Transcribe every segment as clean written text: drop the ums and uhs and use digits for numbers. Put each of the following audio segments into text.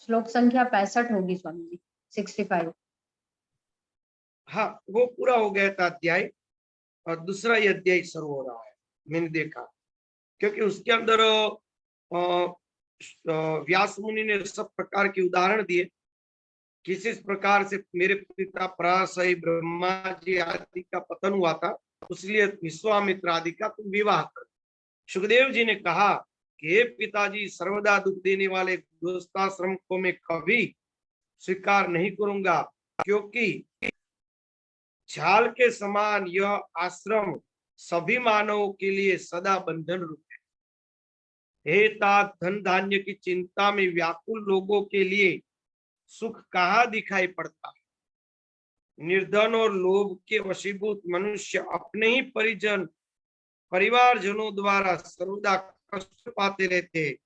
श्लोक संख्या 65 होगी स्वामी जी, 65। हाँ, वो पूरा हो गया था अध्याय, और दूसरा ये अध्याय शुरू हो रहा है, मैंने देखा। क्योंकि उसके अंदर व्यास मुनि ने सब प्रकार के उदाहरण दिए, किस प्रकार से मेरे पिता पराशर ब्रह्मा जी आदि का पतन हुआ था, इसलिए विश्वामित्र आदि का तुम विवाह करो। सुखदेव जी ने कहा कि हे पिताजी, सर्वदा दुख देने वाले गृहस्थाश्रम को मैं कभी स्वीकार नहीं करूंगा, क्योंकि छाल के समान यह आश्रम सभी मानवों के लिए सदा बंधन रूप है। हे तात, धन धान्य की चिंता में व्याकुल लोगों के लिए सुख कहाँ दिखाई पड़ता है। निर्धन और लोभ के वशीभूत मनुष्य अपने ही परिवारजनों द्वारा सर्वदा कष्ट पाते रहते।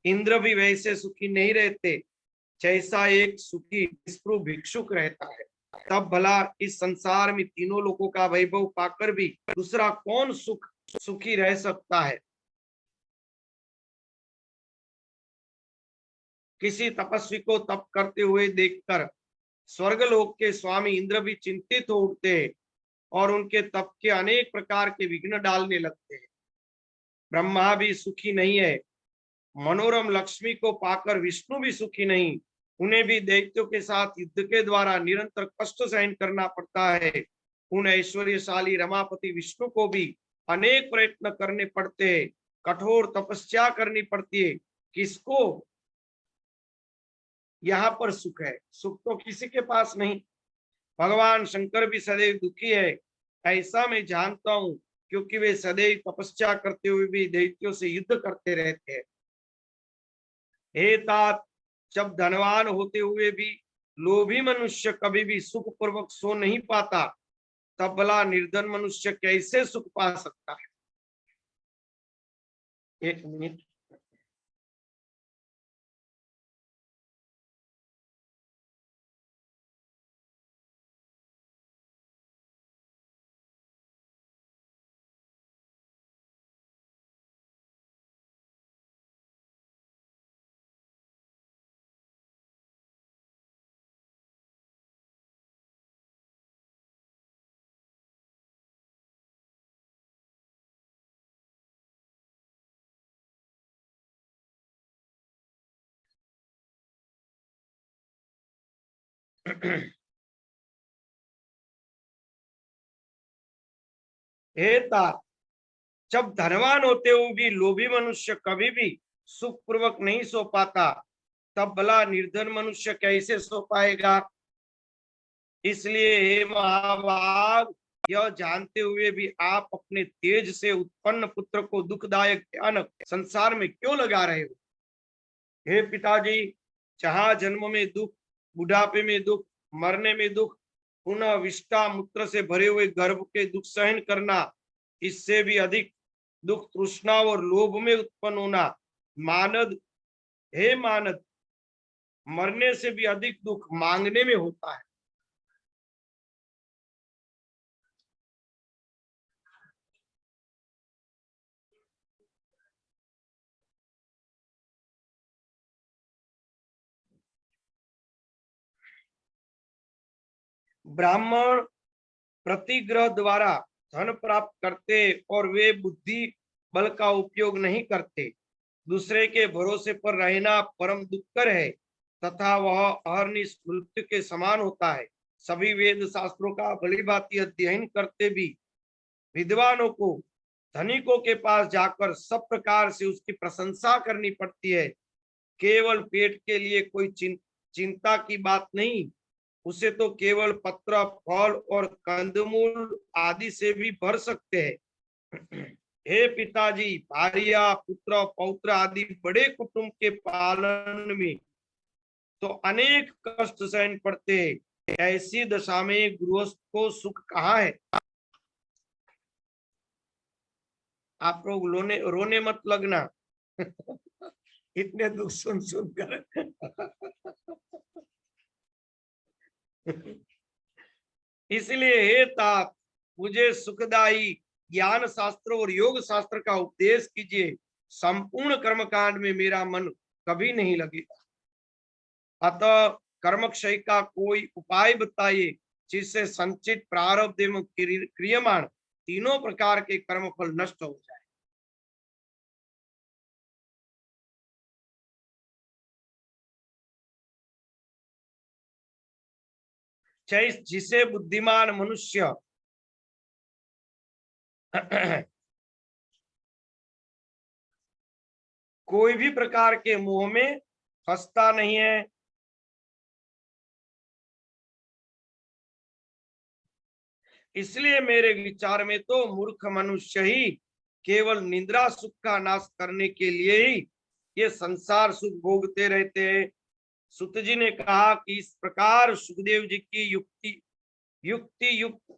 इंद्र भी वैसे सुखी नहीं रहते जैसा एक सुखी निष्प्रु भिक्षुक रहता है। तब भला इस संसार में तीनों लोगों का वैभव पाकर भी दूसरा कौन सुखी रह सकता है। किसी तपस्वी को तप करते हुए देखकर स्वर्गलोक के स्वामी इंद्र भी चिंतित हो उठते हैं और उनके तप के अनेक प्रकार के विघ्न डालने लगते हैं। ब्रह्मा भी सुखी नहीं है, मनोरम लक्ष्मी को पाकर विष्णु भी सुखी नहीं, उन्हें भी दैत्यों के साथ युद्ध के द्वारा निरंतर कष्ट सहन करना पड़ता है। उन ऐश्वर्यशाली रमापति विष्णु को भी अनेक प्रयत्न करने पड़ते हैं, कठोर तपस्या करनी पड़ती है। किसको यहाँ पर सुख है? सुख तो किसी के पास नहीं। भगवान शंकर भी सदैव दुखी है, ऐसा मैं जानता हूँ, क्योंकि वे सदैव तपस्या करते हुए भी दैत्यों से युद्ध करते रहते हैं। हे तात, जब धनवान होते हुए भी लोभी मनुष्य कभी भी सुख पूर्वक सो नहीं पाता, तब भला निर्धन मनुष्य कैसे सुख पा सकता है। एक मिनट। हे तात, जब धनवान होते हुए भी लोभी मनुष्य कभी भी सुख पूर्वक नहीं सो पाता, तब भला निर्धन मनुष्य कैसे सो पाएगा। इसलिए हे महाभाग, यह जानते हुए भी आप अपने तेज से उत्पन्न पुत्र को दुखदायक भयानक संसार में क्यों लगा रहे हो। हे पिताजी, जहां जन्म में दुख, बुढ़ापे में दुख, मरने में दुख, पुनः विष्टा मूत्र से भरे हुए गर्भ के दुख सहन करना, इससे भी अधिक दुख तृष्णा और लोभ में उत्पन्न होना। मानद, हे मानद, मरने से भी अधिक दुख मांगने में होता है। ब्राह्मण प्रतिग्रह द्वारा धन प्राप्त करते और वे बुद्धि बल का उपयोग नहीं करते। दूसरे के भरोसे पर रहना परम दुष्कर है तथा वह अहर्निश मृत्यु के समान होता है। सभी वेद शास्त्रों का भलीभांति अध्ययन करते भी विद्वानों को धनिकों के पास जाकर सब प्रकार से उसकी प्रशंसा करनी पड़ती है। केवल पेट के लिए कोई चिंता की बात नहीं, उसे तो केवल पत्र, फल और कंदमूल आदि से भी भर सकते हैं। हे पिताजी, भार्या, पुत्र, पौत्र आदि बड़े कुटुंब के पालन में तो अनेक कष्ट सहन पड़ते हैं। ऐसी दशा में गृहस्थ को सुख कहाँ है। आप लोग रोने मत लगना। इतने दुख सुन सुनकर। इसलिए हे तात, मुझे सुखदायी ज्ञान शास्त्र और योग शास्त्र का उपदेश कीजिए। संपूर्ण कर्मकांड में मेरा मन कभी नहीं लगेगा। अतः कर्मक्षय का कोई उपाय बताइए जिससे संचित प्रारब्ध एवं क्रियमाण तीनों प्रकार के कर्म फल नष्ट हो जाए। जिसे बुद्धिमान मनुष्य कोई भी प्रकार के मोह में फंसता नहीं है। इसलिए मेरे विचार में तो मूर्ख मनुष्य ही केवल निद्रा सुख का नाश करने के लिए ही ये संसार सुख भोगते रहते हैं। सुत जी ने कहा कि इस प्रकार सुखदेव जी की युक्ति युक्त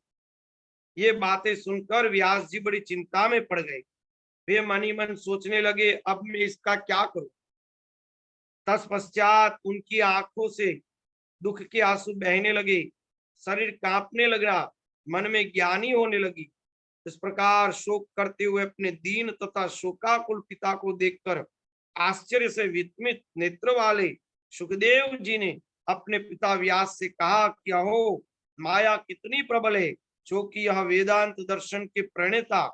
ये बातें सुनकर व्यास जी बड़ी चिंता में पड़ गए। वे मनी मन सोचने लगे, अब मैं इसका क्या करूं। तत्पश्चात उनकी आंखों से दुख के आंसू बहने लगे, शरीर कांपने लगा, मन में ज्ञानी होने लगी। इस प्रकार शोक करते हुए अपने दीन तथा शोकाकुल पिता को देखकर आश्चर्य से विस्मित नेत्र वाले सुखदेव जी ने अपने पिता व्यास से कहा कि अहो, माया कितनी प्रबल है, जो कि यह वेदांत दर्शन के प्रणेता,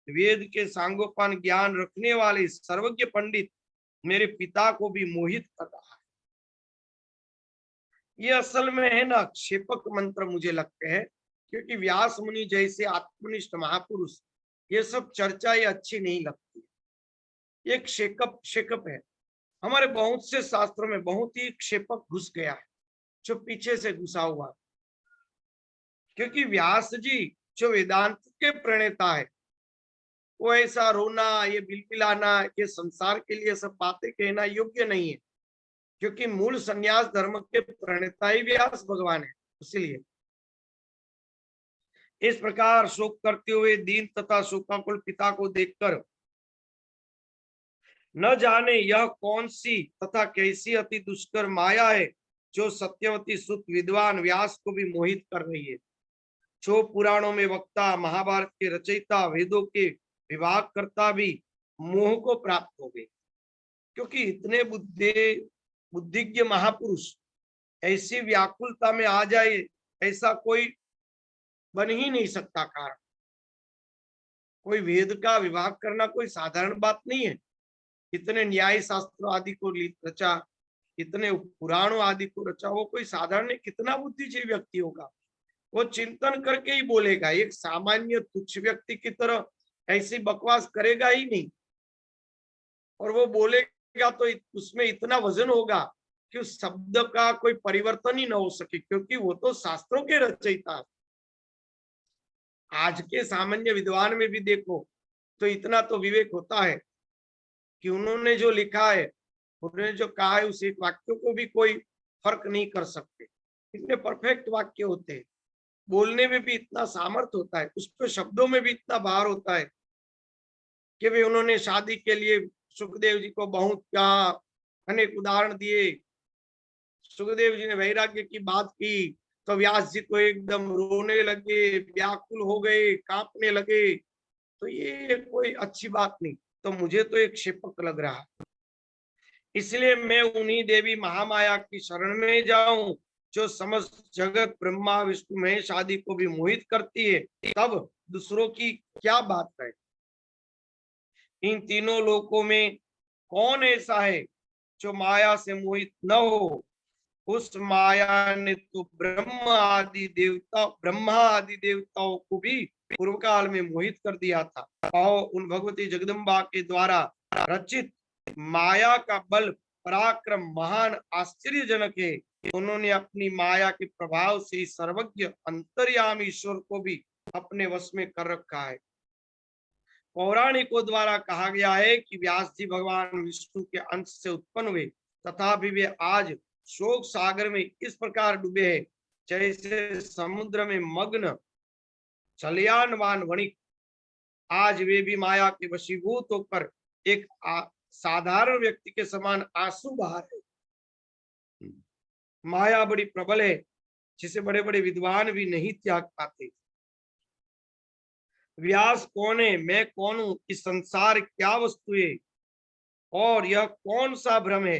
वेद के सांगोपान ज्ञान रखने वाले सर्वज्ञ पंडित मेरे पिता को भी मोहित कर रहा है। ये असल में है ना क्षेपक मंत्र मुझे लगते हैं, क्योंकि व्यास मुनि जैसे आत्मनिष्ठ महापुरुष ये सब चर्चा ये अच्छी नहीं लगती। एक क्षेपक है। हमारे बहुत से शास्त्रों में बहुत ही क्षेपक घुस गया है, जो पीछे से घुसा हुआ, क्योंकि व्यास जी जो वेदांत के प्रणेता है, वो ऐसा रोना, ये बिलबिलाना, ये संसार के लिए सब बातें कहना योग्य नहीं है, क्योंकि मूल संन्यास धर्म के प्रणेता ही व्यास भगवान है। इसलिए इस प्रकार शोक करते हुए दीन तथा शोकाकुल पिता को देखकर न जाने यह कौन सी तथा कैसी अति दुष्कर माया है जो सत्यवती सुत विद्वान व्यास को भी मोहित कर रही है, जो पुराणों में वक्ता, महाभारत के रचयिता, वेदों के विभाग करता भी मोह को प्राप्त हो गए। क्योंकि इतने बुद्धिज्ञ महापुरुष ऐसी व्याकुलता में आ जाए, ऐसा कोई बन ही नहीं सकता कारण। कोई वेद का विभाग करना कोई साधारण बात नहीं है। इतने न्याय शास्त्र आदि को रचा, इतने पुराणों आदि को रचा, वो कोई साधारण कितना बुद्धिजीवी व्यक्ति होगा, वो चिंतन करके ही बोलेगा। एक सामान्य तुच्छ व्यक्ति की तरह ऐसी बकवास करेगा ही नहीं, और वो बोलेगा तो उसमें इतना वजन होगा कि उस शब्द का कोई परिवर्तन ही ना हो सके, क्योंकि वो तो शास्त्रों के रचयिता। आज के सामान्य विद्वान में भी देखो तो इतना तो विवेक होता है कि उन्होंने जो लिखा है, उन्होंने जो कहा है, उस एक वाक्य को भी कोई फर्क नहीं कर सकते। इतने परफेक्ट वाक्य होते हैं, बोलने में भी इतना सामर्थ्य होता है, उस पर शब्दों में भी इतना भार होता है कि वे उन्होंने शादी के लिए सुखदेव जी को बहुत कहा, अनेक उदाहरण दिए। सुखदेव जी ने वैराग्य की बात की तो व्यास जी को एकदम रोने लगे, व्याकुल हो गए, कांपने लगे। तो ये कोई अच्छी बात नहीं, तो मुझे तो एक क्षेपक लग रहा है। इसलिए मैं उन्हीं देवी महामाया की शरण में जाऊं जो समस्त जगत ब्रह्मा विष्णु महेश आदि को भी मोहित करती है, तब दूसरों की क्या बात है। इन तीनों लोकों में कौन ऐसा है जो माया से मोहित न हो। उस माया ने तो ब्रह्मा आदि देवताओं को भी पूर्व काल में मोहित कर दिया था। और उन भगवती जगदम्बा के द्वारा रचित माया का बल पराक्रम महान आश्चर्यजनक है। उन्होंने अपनी माया के प्रभाव से सर्वज्ञ अंतर्यामी ईश्वर को भी अपने वश में कर रखा है। पौराणिकों द्वारा कहा गया है कि व्यास जी भगवान विष्णु के अंश से उत्पन्न हुए, तथापि वे आज शोक सागर में इस प्रकार डूबे हैं जैसे समुद्र में मग्न चलयानवान वणिक। आज वे भी माया के वशीभूत होकर एक साधारण व्यक्ति के समान आंसू बहा रहे। माया बड़ी प्रबल है, जिसे बड़े बड़े विद्वान भी नहीं त्याग पाते। व्यास कौन है, मैं कौन हूं, इस संसार क्या वस्तु है और यह कौन सा भ्रम है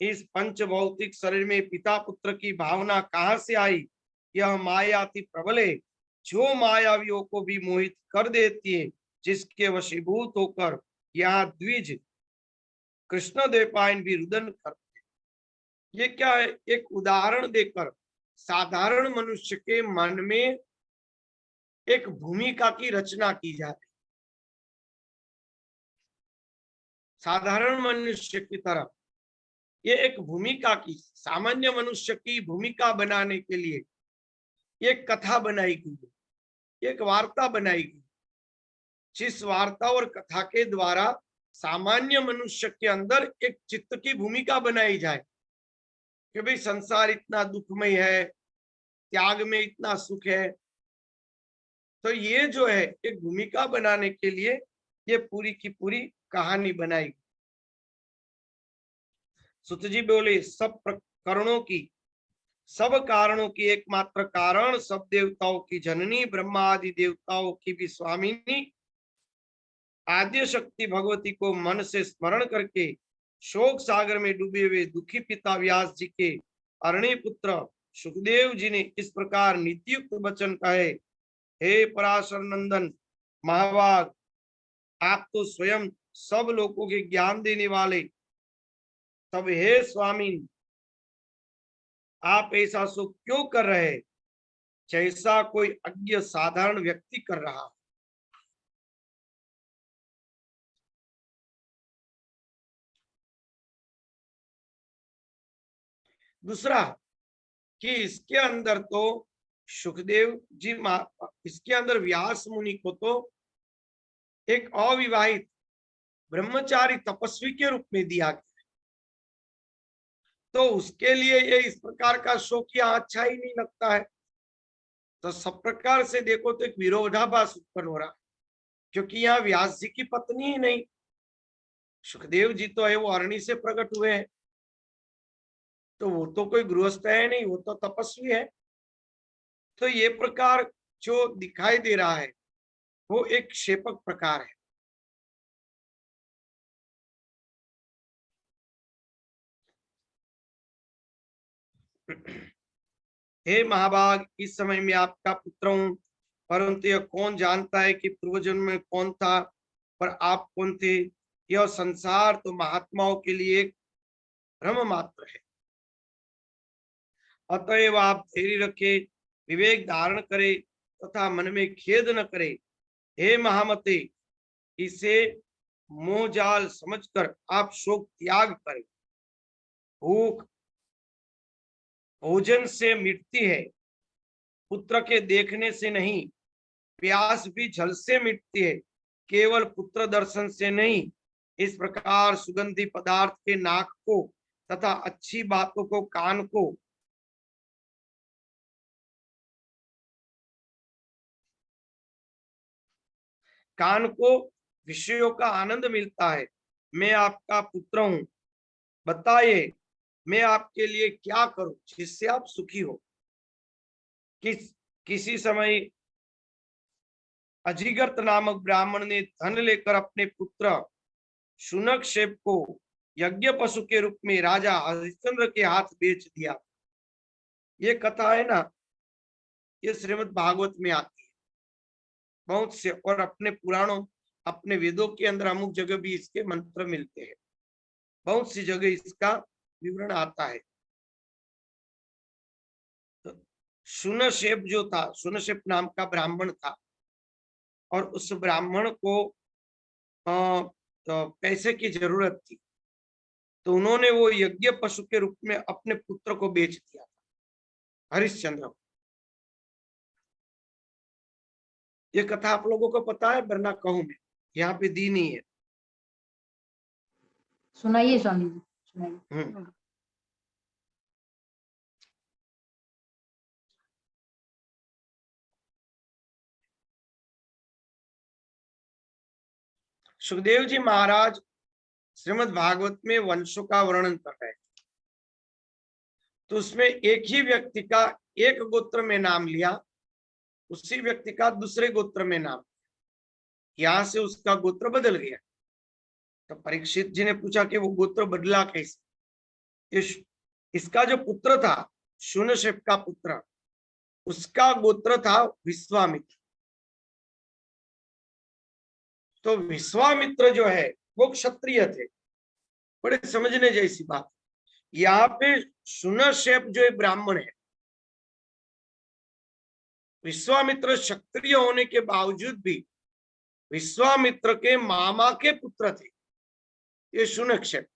इस पंच भौतिक शरीर में पिता पुत्र की भावना कहाँ से आई? यह माया अति प्रबल है, जो मायावियों को भी मोहित कर देती है, जिसके वशीभूत होकर यहाँ द्विज कृष्ण द्वैपायन भी रुदन करते हैं। ये क्या है? एक उदाहरण देकर साधारण मनुष्य के मन में एक भूमिका की रचना की जाए। साधारण मनुष्य की तरह ये एक भूमिका की, सामान्य मनुष्य की भूमिका बनाने के लिए एक कथा बनाई गई है, एक वार्ता बनाई गई, जिस वार्ता और कथा के द्वारा सामान्य मनुष्य के अंदर एक चित्त की भूमिका बनाई जाए कि भाई संसार इतना दुखमय है, त्याग में इतना सुख है। तो ये जो है एक भूमिका बनाने के लिए ये पूरी की पूरी कहानी बनाई। सुत जी बोले सब कारणों की एकमात्र कारण, सब देवताओं की जननी, ब्रह्मा आदि देवताओं की भी स्वामिनी आद्य शक्ति भगवती को मन से स्मरण करके शोक सागर में डूबे हुए दुखी पिता व्यास जी के अरण्य पुत्र सुखदेव जी ने इस प्रकार नीतियुक्त वचन कहे, हे पराशर नंदन महाभाग, आप तो स्वयं सब लोगों के ज्ञान देने वाले, तब हे स्वामी आप ऐसा सो क्यों कर रहे जैसा कोई अज्ञ साधारण व्यक्ति कर रहा। दूसरा कि इसके अंदर तो सुखदेव जी इसके अंदर व्यास मुनि को तो एक अविवाहित ब्रह्मचारी तपस्वी के रूप में दिया गया, तो उसके लिए ये इस प्रकार का शोक यहाँ अच्छा ही नहीं लगता है। तो सब प्रकार से देखो तो एक विरोधाभास उत्पन्न हो रहा है, क्योंकि यहाँ व्यास जी की पत्नी ही नहीं, सुखदेव जी तो है वो अरणी से प्रकट हुए हैं, तो वो तो कोई गृहस्थ है नहीं, वो तो तपस्वी है। तो ये प्रकार जो दिखाई दे रहा है वो एक क्षेपक प्रकार है। हे महाभाग, इस समय में आपका पुत्र हूं, परंतु यह कौन जानता है कि पूर्व जन्म में कौन था, पर आप कौन थे। यह संसार तो महात्माओं के लिए एक भ्रम मात्र है। अतएव आप धैर्य रखे, विवेक धारण करे तथा मन में खेद न करे। हे महामते, इसे मोहजाल समझकर आप शोक त्याग करें। भूख भोजन से मिटती है, पुत्र के देखने से नहीं। प्यास भी जल से मिटती है, केवल पुत्र दर्शन से नहीं। इस प्रकार सुगंधी पदार्थ के नाक को तथा अच्छी बातों को कान को, विषयों का आनंद मिलता है। मैं आपका पुत्र हूं, बताइए मैं आपके लिए क्या करूं जिससे आप सुखी हो। किसी समय अजिगर्त नामक ब्राह्मण ने धन लेकर अपने पुत्र शुनकशेप को यज्ञ पशु के रूप में राजा हरिश्चंद्र के हाथ बेच दिया। ये कथा है ना, ये श्रीमद् भागवत में आती है बहुत से, और अपने पुराणों अपने वेदों के अंदर अमुक जगह भी इसके मंत्र मिलते हैं, बहुत सी जगह इसका विवरण आता है। तो शुनशेप जो था, शुनशेप नाम का ब्राह्मण था, और उस ब्राह्मण को तो पैसे की जरूरत थी, तो उन्होंने वो यज्ञ पशु के रूप में अपने पुत्र को बेच दिया था, हरिश्चंद्र को। ये कथा आप लोगों को पता है, वरना कहूं मैं, यहाँ पे दी नहीं है। सुनाइए स्वामी जी, सुनाइए। सुखदेव जी महाराज श्रीमद् भागवत में वंशों का वर्णन कर रहे हैं, तो उसमें एक ही व्यक्ति का एक गोत्र में नाम लिया, उसी व्यक्ति का दूसरे गोत्र में नाम, यहां से उसका गोत्र बदल गया। तो परीक्षित जी ने पूछा कि वो गोत्र बदला कैसे। इसका जो पुत्र था, शून्यशेप का पुत्र, उसका गोत्र था विश्वामित्र। तो विश्वामित्र जो है वो क्षत्रिय थे। बड़े समझने जैसी बात, यहाँ पे शून्यशेप जो एक ब्राह्मण है, विश्वामित्र क्षत्रिय होने के बावजूद भी विश्वामित्र के मामा के पुत्र थे ये शून्यशेप,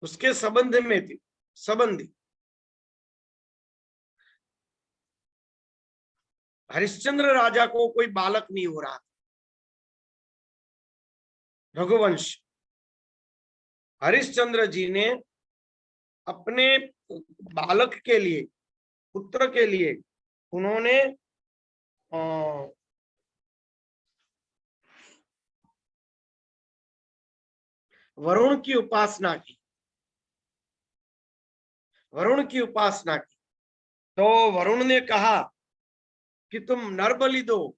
उसके संबंध में थी, संबंधी। हरिश्चंद्र राजा को कोई बालक नहीं हो रहा, रघुवंश। हरिश्चंद्र जी ने अपने बालक के लिए, पुत्र के लिए, उन्होंने वरुण की उपासना की, वरुण की उपासना की। तो वरुण ने कहा कि तुम नर बलि दो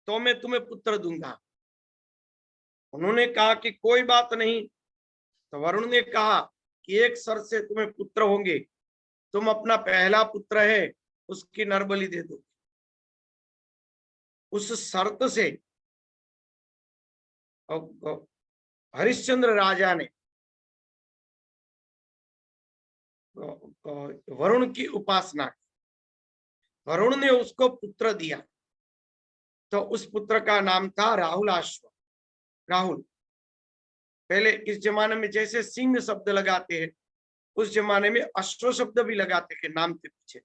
तो मैं तुम्हें पुत्र दूंगा। उन्होंने कहा कि कोई बात नहीं। तो वरुण ने कहा कि एक शर्त से तुम्हें पुत्र होंगे, तुम अपना पहला पुत्र है उसकी नर बलि दे दो। उस शर्त से हरिश्चंद्र राजा ने वरुण की उपासना की, वरुण ने उसको पुत्र दिया। तो उस पुत्र का नाम था राहुलाश्व, राहुल। पहले इस जमाने में जैसे सिंह शब्द लगाते हैं, उस जमाने में अश्व शब्द भी लगाते थे नाम के पीछे,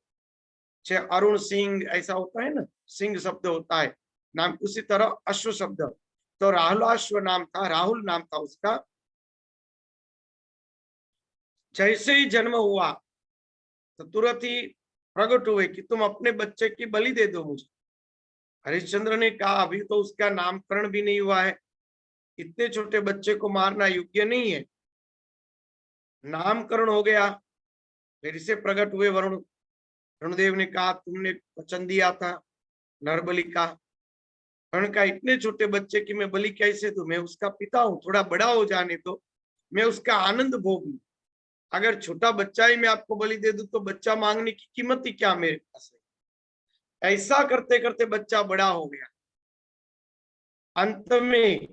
चाहे अरुण सिंह ऐसा होता है ना, सिंह शब्द होता है नाम, उसी तरह अश्व शब्द। तो राहुलाश्व नाम था, राहुल नाम था उसका। जैसे ही जन्म हुआ तो तुरंत ही प्रकट हुए कि तुम अपने बच्चे की बलि दे दो मुझे। हरिश्चंद्र ने कहा अभी तो उसका नामकरण भी नहीं हुआ है, इतने छोटे बच्चे को मारना योग्य नहीं है। नामकरण हो गया, फिर से प्रकट हुए वरुण। वरुणदेव ने कहा तुमने वचन दिया था नरबलि का। वरुण का इतने छोटे बच्चे की मैं बलि कैसे दूं, मैं उसका पिता हूं, थोड़ा बड़ा हो जाने तो मैं उसका आनंद भोग लूं। अगर छोटा बच्चा ही मैं आपको बलि दे दूं तो बच्चा मांगने की कीमत ही क्या मेरे पास है। ऐसा करते करते बच्चा बड़ा हो गया, अंत में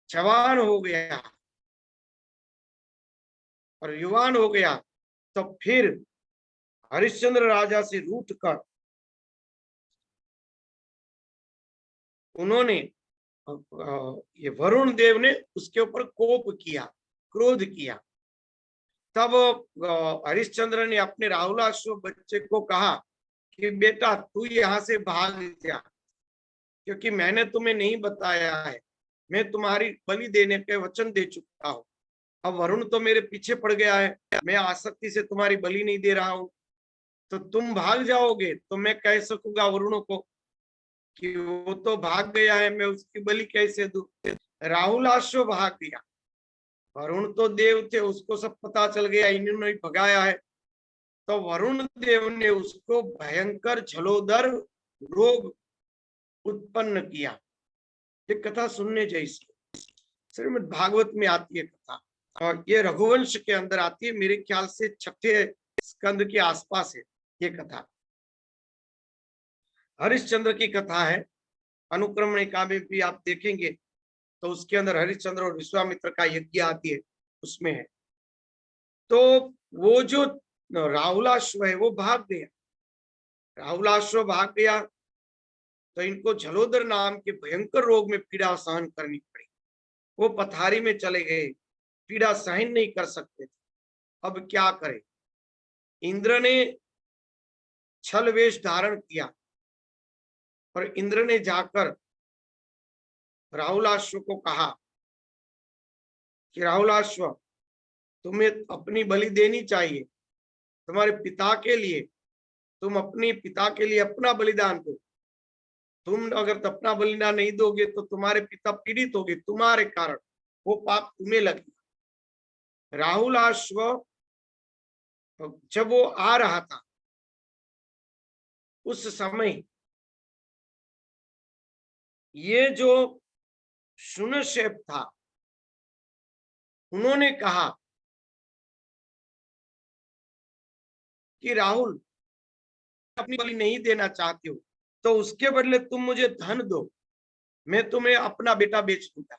जवान हो गया और युवान हो गया। तो फिर हरिश्चंद्र राजा से रूठ कर उन्होंने, ये वरुण देव ने उसके ऊपर कोप किया, क्रोध किया। तब हरिश्चंद्र ने अपने राहुलाश्व बच्चे को कहा कि बेटा तू यहाँ से भाग जा, क्योंकि मैंने तुम्हें नहीं बताया है, मैं तुम्हारी बलि देने के वचन दे चुका हूँ। अब वरुण तो मेरे पीछे पड़ गया है, मैं आसक्ति से तुम्हारी बलि नहीं दे रहा हूँ, तो तुम भाग जाओगे तो मैं कह सकूंगा वरुण को कि वो तो भाग गया है, मैं उसकी बलि कैसे दूं। राहुलाश्व भाग गया, वरुण तो देव थे, उसको सब पता चल गया इन्होंने ही भगाया है। तो वरुण देव ने उसको भयंकर झलोदर रोग उत्पन्न किया। ये कथा सुनने जैसी, श्रीमद् भागवत में आती है कथा, और ये रघुवंश के अंदर आती है, मेरे ख्याल से 6ठे स्कंद के आसपास है ये कथा। हरिश्चंद्र की कथा है, अनुक्रमणिका में भी आप देखेंगे तो उसके अंदर हरिश्चंद्र और विश्वामित्र का यज्ञ आती है, उसमें है। तो वो जो राहुलाश्व है वो भाग गया, राहुलाश्व भाग गया तो इनको झलोदर नाम के भयंकर रोग में पीड़ा सहन करनी पड़ी। वो पथारी में चले गए, पीड़ा सहन नहीं कर सकते थे। अब क्या करें, इंद्र ने छल वेश धारण किया और इंद्र ने जाकर राहुलाश्व को कहा कि राहुलाश्व तुम्हें अपनी बलि देनी चाहिए, तुम्हारे पिता के लिए, तुम अपने पिता के लिए अपना बलिदान दो। तुम अगर अपना बलिदान नहीं दोगे तो तुम्हारे पिता पीड़ित होंगे, तुम्हारे कारण वो पाप तुम्हें लगेगा। राहुलाश्व जब वो आ रहा था उस समय ये जो शून्यशेप था, उन्होंने कहा कि राहुल अपनी बलि नहीं देना चाहते हो तो उसके बदले तुम मुझे धन दो, मैं तुम्हें अपना बेटा बेच दूंगा।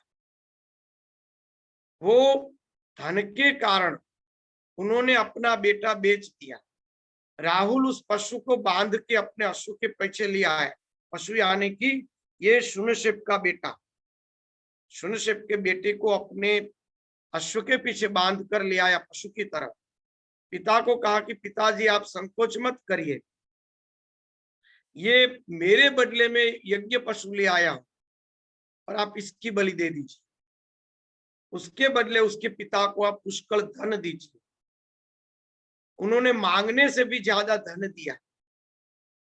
वो धन के कारण उन्होंने अपना बेटा बेच दिया। राहुल उस पशु को बांध के अपने अश्व के पीछे ले आया। पशु यानी कि ये शुनशेप का बेटा, शुनशेप के बेटे को अपने अश्व के पीछे बांध कर ले आया पशु की तरह। पिता को कहा कि पिताजी आप संकोच मत करिए, ये मेरे बदले में यज्ञ पशु ले आया हूं और आप इसकी बलि दे दीजिए। उसके बदले उसके पिता को आप पुष्कल धन दीजिए। उन्होंने मांगने से भी ज्यादा धन दिया।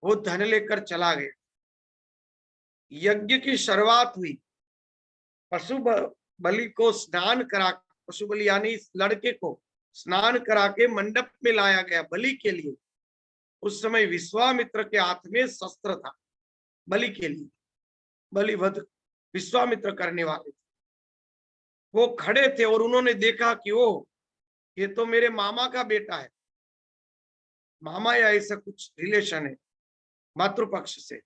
वो धन लेकर चला गया। यज्ञ की शुरुआत हुई। पशु बलि को स्नान करा, पशु बलि यानी इस लड़के को स्नान करा के मंडप में लाया गया बलि के लिए। उस समय विश्वामित्र के हाथ में शस्त्र था बलि के लिए। बलिवध विश्वामित्र करने वाले थे। वो खड़े थे और उन्होंने देखा कि ओ ये तो मेरे मामा का बेटा है। मामा या ऐसा कुछ रिलेशन है मातृपक्ष से,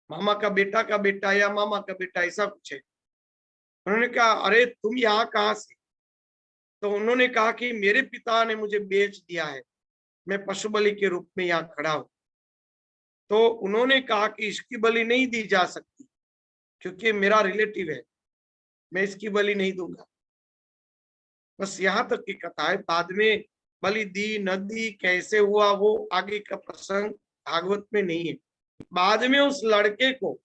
मामा का बेटा या मामा का बेटा ऐसा कुछ है। उन्होंने कहा अरे तुम यहाँ कहाँ से? तो उन्होंने कहा कि मेरे पिता ने मुझे बेच दिया है, मैं पशु बलि के रूप में यहाँ खड़ा हूं। तो उन्होंने कहा कि इसकी बलि नहीं दी जा सकती क्योंकि मेरा रिलेटिव है, मैं इसकी बलि नहीं दूंगा। बस यहाँ तक की कथा है। बाद में बलि दी न दी कैसे हुआ वो आगे का प्रसंग भागवत में नहीं है। बाद में उस लड़के को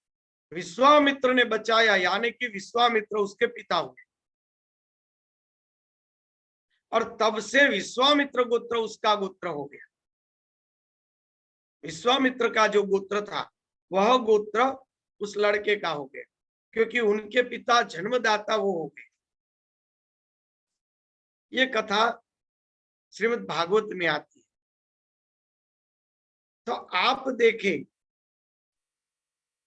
विश्वामित्र ने बचाया, यानी कि विश्वामित्र उसके पिता हुए और तब से विश्वामित्र गोत्र उसका गोत्र हो गया। विश्वामित्र का जो गोत्र था वह गोत्र उस लड़के का हो गया क्योंकि उनके पिता जन्मदाता वो हो गए। ये कथा श्रीमद् भागवत में आती है। तो आप देखें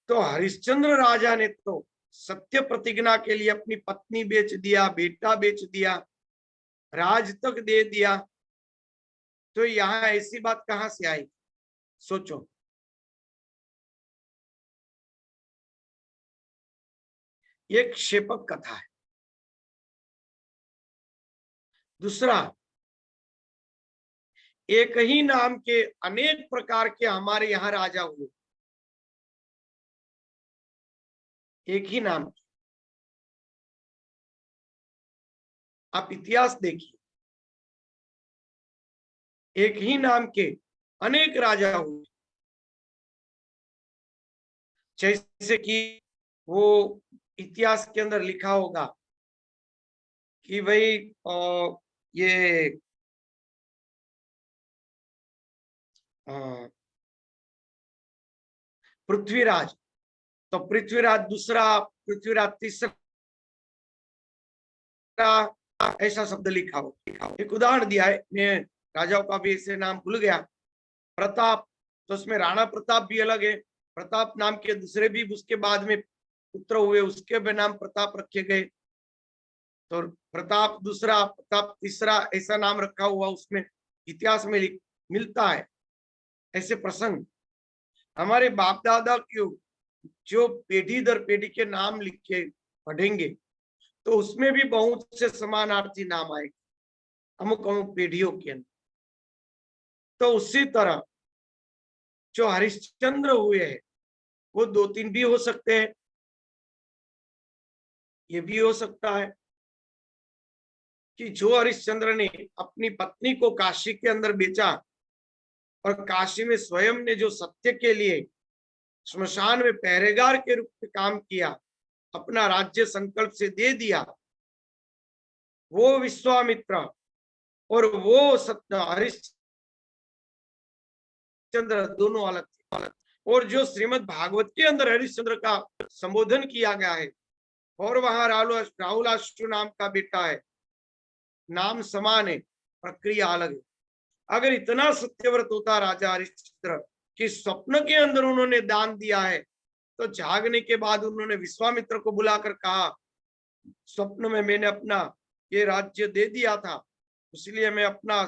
तो हरिश्चंद्र राजा ने तो सत्य प्रतिज्ञा के लिए अपनी पत्नी बेच दिया, बेटा बेच दिया, राज तक दे दिया। तो यहाँ ऐसी बात कहां से आई? सोचो। ये क्षेपक कथा है। दूसरा, एक ही नाम के अनेक प्रकार के हमारे यहाँ राजा हुए। एक ही नाम के, आप इतिहास देखिए, एक ही नाम के अनेक राजा हुए। जैसे कि वो इतिहास के अंदर लिखा होगा कि भाई ये पृथ्वीराज, तो पृथ्वीराज दूसरा, पृथ्वीराज तीसरा, ऐसा शब्द लिखा हो। एक उदाहरण दिया है, मैं राजाओं का भी ऐसे नाम भूल गया। प्रताप, तो उसमें राणा प्रताप भी अलग है। प्रताप नाम के दूसरे भी उसके बाद में पुत्र हुए, उसके भी नाम प्रताप रखे गए। तो प्रताप दूसरा, प्रताप तीसरा, ऐसा नाम रखा हुआ उसमें इतिहास में मिलता है। ऐसे प्रसंग हमारे बाप दादा की जो पीढ़ी दर पीढ़ी के नाम लिख के पढ़ेंगे तो उसमें भी बहुत से समानार्थी नाम आएंगे अमुक अमुक पीढ़ियों के अंदर। तो उसी तरह जो हरिश्चंद्र हुए हैं वो 2-3 भी हो सकते हैं। ये भी हो सकता है कि जो हरिश्चंद्र ने अपनी पत्नी को काशी के अंदर बेचा और काशी में स्वयं ने जो सत्य के लिए श्मशान में पहरेदार के रूप में काम किया, अपना राज्य संकल्प से दे दिया, वो विश्वामित्र और वो सत्य हरिश्चंद्र दोनों अलग थे। और जो श्रीमद् भागवत के अंदर हरिश्चंद्र का संबोधन किया गया है और वहां राहुलाश्रु नाम का बेटा है, नाम समान है, प्रक्रिया अलग है। अगर इतना सत्यव्रत होता राजा हरिश्चंद्र कि स्वप्न के अंदर उन्होंने दान दिया है, तो जागने के बाद उन्होंने विश्वामित्र को बुलाकर कहा स्वप्न में मैंने अपना ये राज्य दे दिया था, इसलिए मैं अपना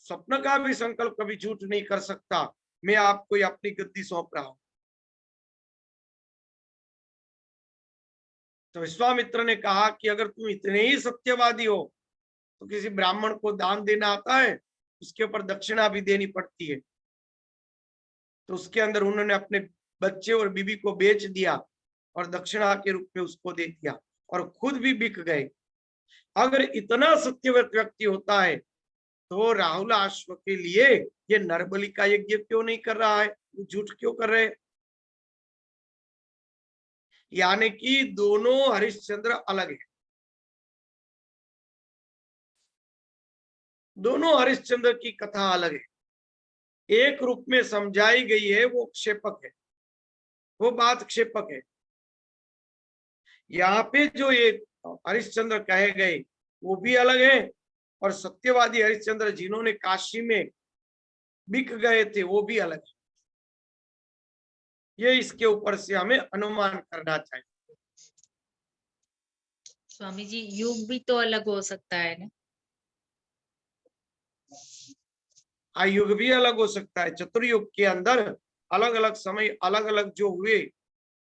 स्वप्न का भी संकल्प कभी झूठ नहीं कर सकता। मैं आपको अपनी गद्दी सौंप रहा हूं। तो विश्वामित्र ने कहा कि अगर तुम इतने ही सत्यवादी हो तो किसी ब्राह्मण को दान देना आता है, उसके ऊपर दक्षिणा भी देनी पड़ती है। तो उसके अंदर उन्होंने अपने बच्चे और बीबी को बेच दिया और दक्षिणा के रूप में उसको दे दिया और खुद भी बिक गए। अगर इतना सत्यव्रत व्यक्ति होता है तो राहुल अश्व के लिए ये नरबलि का यज्ञ क्यों नहीं कर रहा है, झूठ क्यों कर रहे हैं? यानी कि दोनों हरिश्चंद्र अलग है। दोनों हरिश्चंद्र की कथा अलग है। एक रूप में समझाई गई है, वो क्षेपक है, वो बात क्षेपक है। यहाँ पे जो ये हरिश्चंद्र कहे गए वो भी अलग है, और सत्यवादी हरिश्चंद्र जिन्होंने काशी में बिक गए थे वो भी अलग है। ये इसके ऊपर से हमें अनुमान करना चाहिए। स्वामी जी, युग भी तो अलग हो सकता है ना? युग भी अलग हो सकता है। चतुर्युग के अंदर अलग अलग समय अलग अलग जो हुए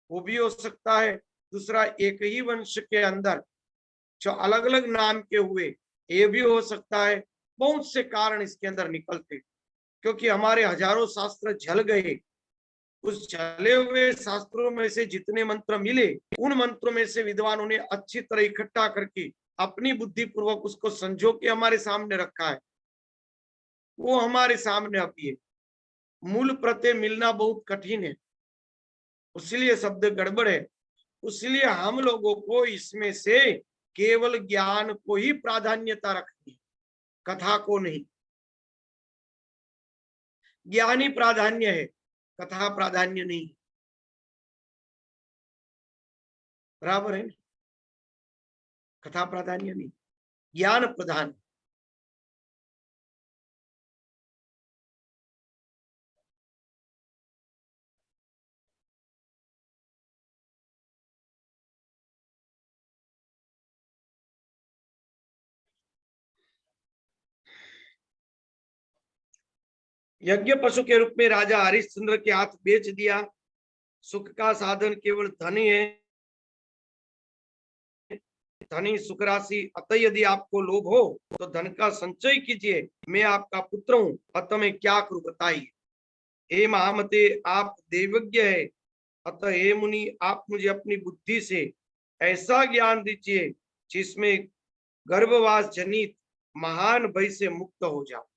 वो भी हो सकता है। दूसरा, एक ही वंश के अंदर जो अलग अलग नाम के हुए ये भी हो सकता है। बहुत से कारण इसके अंदर निकलते, क्योंकि हमारे हजारों शास्त्र जल गए। उस जले हुए शास्त्रों में से जितने मंत्र मिले, उन मंत्रों में से विद्वानों ने अच्छी तरह इकट्ठा करके अपनी बुद्धि पूर्वक उसको संजो के हमारे सामने रखा है। वो हमारे सामने अभी है। मूल प्रत्यय मिलना बहुत कठिन है, इसलिए शब्द गड़बड़ है। इसलिए हम लोगों को इसमें से केवल ज्ञान को ही प्राधान्यता रखनी है, कथा को नहीं। ज्ञान ही प्राधान्य है, कथा प्राधान्य नहीं। बराबर है? कथा प्राधान्य नहीं, ज्ञान प्रधान। यज्ञ पशु के रूप में राजा हरिश्चंद्र के हाथ बेच दिया। सुख का साधन केवल धन ही है, धनी सुख राशि। अतः यदि आपको लोभ हो तो धन का संचय कीजिए। मैं आपका पुत्र हूँ, अतः मैं क्या करूं बताइए। हे महामते, आप देवज्ञ है, अतः हे मुनि, आप मुझे अपनी बुद्धि से ऐसा ज्ञान दीजिए जिसमें गर्भवास जनित महान भय से मुक्त हो जाओ।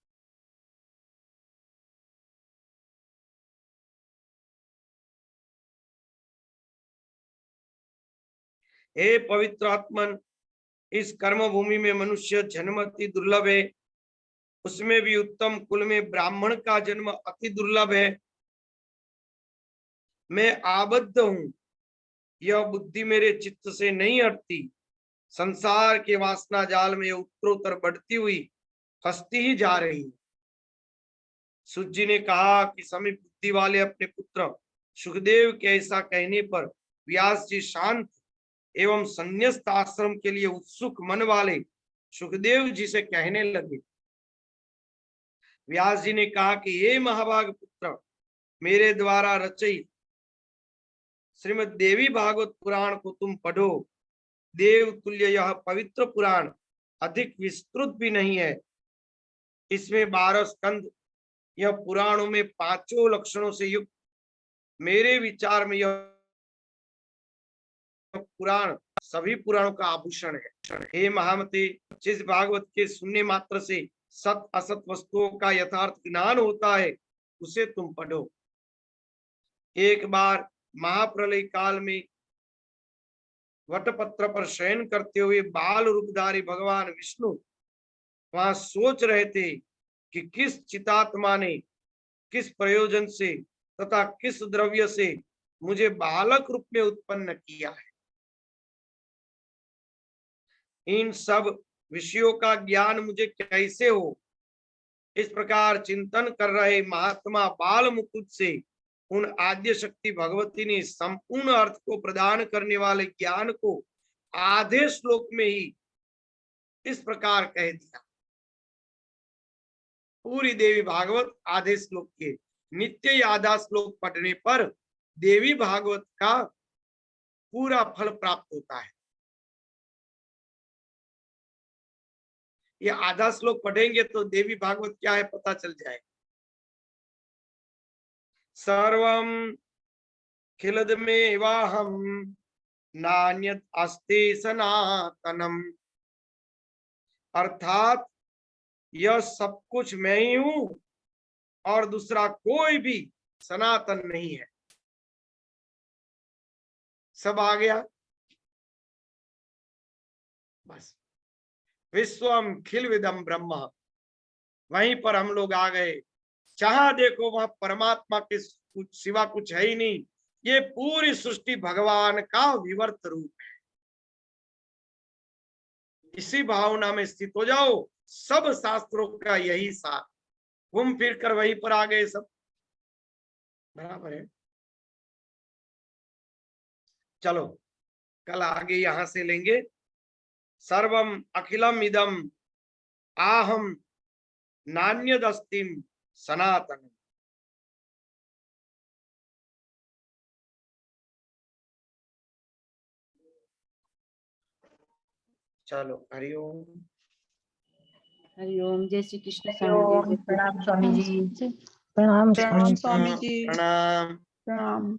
हे पवित्र आत्मन, इस कर्म भूमि में मनुष्य जन्म अति दुर्लभ है, उसमें भी उत्तम कुल में ब्राह्मण का जन्म अति दुर्लभ है। मैं आबद्ध हूं, यह बुद्धि मेरे चित्त से नहीं हटती। संसार के वासना जाल में उत्तरोत्तर बढ़ती हुई फंसती ही जा रही है। सूत जी ने कहा कि समीप बुद्धि वाले अपने पुत्र सुखदेव के ऐसा कहने पर व्यास जी शांत एवं संन्यस्त आश्रम के लिए उत्सुक मन वाले सुखदेव जी से कहने लगे। व्यास जी ने कहा कि हे महाभाग पुत्र, मेरे द्वारा रचित श्रीमद देवी भागवत पुराण को तुम पढ़ो। देव तुल्य यह पवित्र पुराण अधिक विस्तृत भी नहीं है। इसमें 12 स्कंद, यह पुराणों में 5 लक्षणों से युक्त। मेरे विचार में यह पुराण सभी पुराणों का आभूषण है। हे महामते, जिस भागवत के सुनने मात्र से सत असत वस्तुओं का यथार्थ ज्ञान होता है उसे तुम पढ़ो। एक बार महाप्रलय काल में वटपत्र पर शयन करते हुए बाल रूपधारी भगवान विष्णु वहां सोच रहे थे कि किस चितात्मा ने किस प्रयोजन से तथा किस द्रव्य से मुझे बालक रूप में उत्पन्न किया है। इन सब विषयों का ज्ञान मुझे कैसे हो, इस प्रकार चिंतन कर रहे महात्मा बाल मुकुट से उन आद्य शक्ति भगवती ने संपूर्ण अर्थ को प्रदान करने वाले ज्ञान को आधे श्लोक में ही इस प्रकार कह दिया। पूरी देवी भागवत आधे श्लोक के नित्य ही आधा श्लोक पढ़ने पर देवी भागवत का पूरा फल प्राप्त होता है। ये आधा श्लोक पढ़ेंगे तो देवी भागवत क्या है पता चल जाएगा। सर्वम खिलदमेवाहम नान्यत् अस्ति सनातनम, अर्थात यह सब कुछ मैं ही हूं और दूसरा कोई भी सनातन नहीं है। सब आ गया। बस विश्वम खिलविदम ब्रह्म, वहीं पर हम लोग आ गए। जहां देखो वहां परमात्मा के सिवा कुछ है ही नहीं। ये पूरी सृष्टि भगवान का विवर्त रूप है। इसी भावना में स्थित हो जाओ। सब शास्त्रों का यही सार, घूम फिर कर वहीं पर आ गए सब। बराबर है। चलो कल आगे यहां से लेंगे। सर्वम अखिलम इदम आहम नान्यदस्तिम सनातन। चलो हरिओम। हरिओम। जय श्री कृष्ण हरिओम। स्वामी जी। प्रणाम स्वामी जी। प्रणाम प्रणाम स्वामी जी। स्वामी जी। प्रणाम। प्रणाम।